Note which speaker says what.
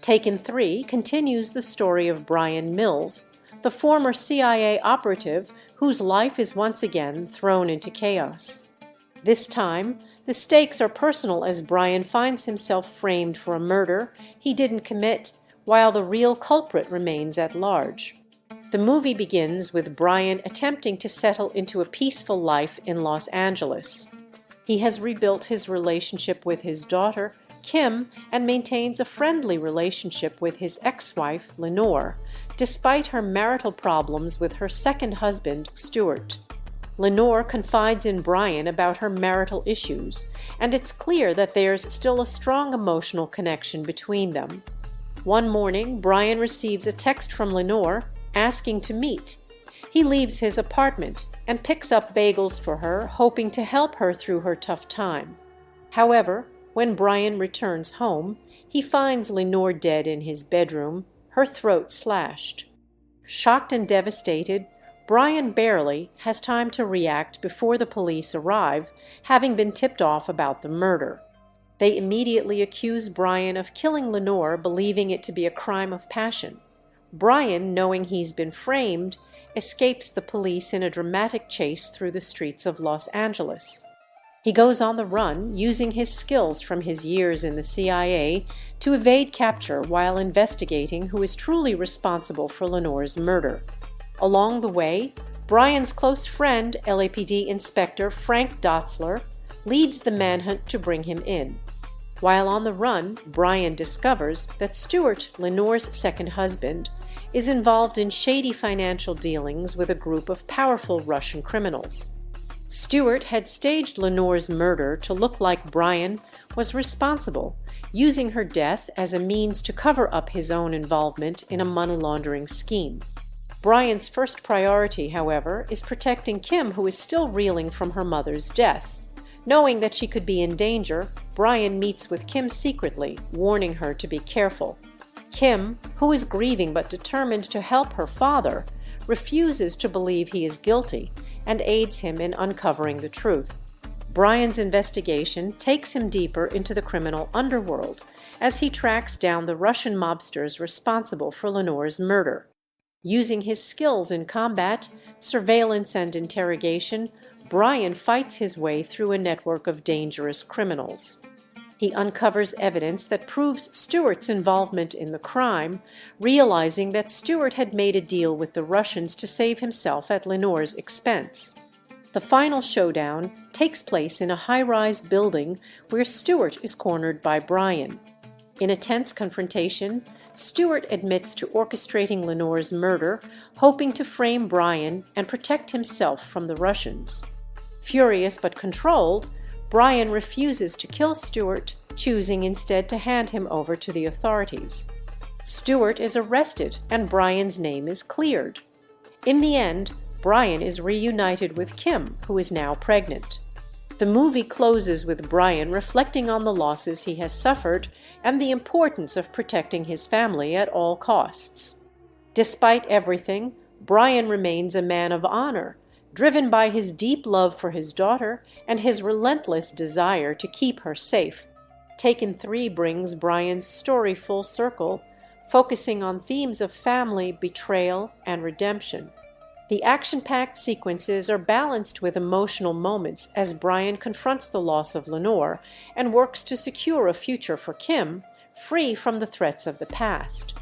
Speaker 1: Taken 3 continues the story of Bryan Mills, the former CIA operative whose life is once again thrown into chaos. This time, the stakes are personal as Bryan finds himself framed for a murder he didn't commit, while the real culprit remains at large. The movie begins with Bryan attempting to settle into a peaceful life in Los Angeles. He has rebuilt his relationship with his daughter, Kim, and maintains a friendly relationship with his ex-wife, Lenore, despite her marital problems with her second husband, Stuart. Lenore confides in Bryan about her marital issues, and it's clear that there's still a strong emotional connection between them. One morning, Bryan receives a text from Lenore asking to meet. He leaves his apartment and picks up bagels for her, hoping to help her through her tough time. However, when Bryan returns home, he finds Lenore dead in his bedroom, her throat slashed. Shocked and devastated, Bryan barely has time to react before the police arrive, having been tipped off about the murder. They immediately accuse Bryan of killing Lenore, believing it to be a crime of passion. Bryan, knowing he's been framed, escapes the police in a dramatic chase through the streets of Los Angeles. He goes on the run, using his skills from his years in the CIA to evade capture while investigating who is truly responsible for Lenore's murder. Along the way, Bryan's close friend, LAPD Inspector Frank Dotzler, leads the manhunt to bring him in. While on the run, Bryan discovers that Stuart, Lenore's second husband, is involved in shady financial dealings with a group of powerful Russian criminals. Stuart had staged Lenore's murder to look like Bryan was responsible, using her death as a means to cover up his own involvement in a money laundering scheme. Bryan's first priority, however, is protecting Kim, who is still reeling from her mother's death. Knowing that she could be in danger, Bryan meets with Kim secretly, warning her to be careful. Kim, who is grieving but determined to help her father, refuses to believe he is guilty and aids him in uncovering the truth. Bryan's investigation takes him deeper into the criminal underworld as he tracks down the Russian mobsters responsible for Lenore's murder. Using his skills in combat, surveillance, and interrogation, Bryan fights his way through a network of dangerous criminals. He uncovers evidence that proves Stuart's involvement in the crime, realizing that Stuart had made a deal with the Russians to save himself at Lenore's expense. The final showdown takes place in a high-rise building where Stuart is cornered by Bryan. In a tense confrontation, Stuart admits to orchestrating Lenore's murder, hoping to frame Bryan and protect himself from the Russians. Furious but controlled, Bryan refuses to kill Stuart, choosing instead to hand him over to the authorities. Stuart is arrested and Bryan's name is cleared. In the end, Bryan is reunited with Kim, who is now pregnant. The movie closes with Bryan reflecting on the losses he has suffered and the importance of protecting his family at all costs. Despite everything, Bryan remains a man of honor, driven by his deep love for his daughter and his relentless desire to keep her safe. Taken 3 brings Bryan's story full circle, focusing on themes of family, betrayal, and redemption. The action-packed sequences are balanced with emotional moments as Bryan confronts the loss of Lenore and works to secure a future for Kim, free from the threats of the past.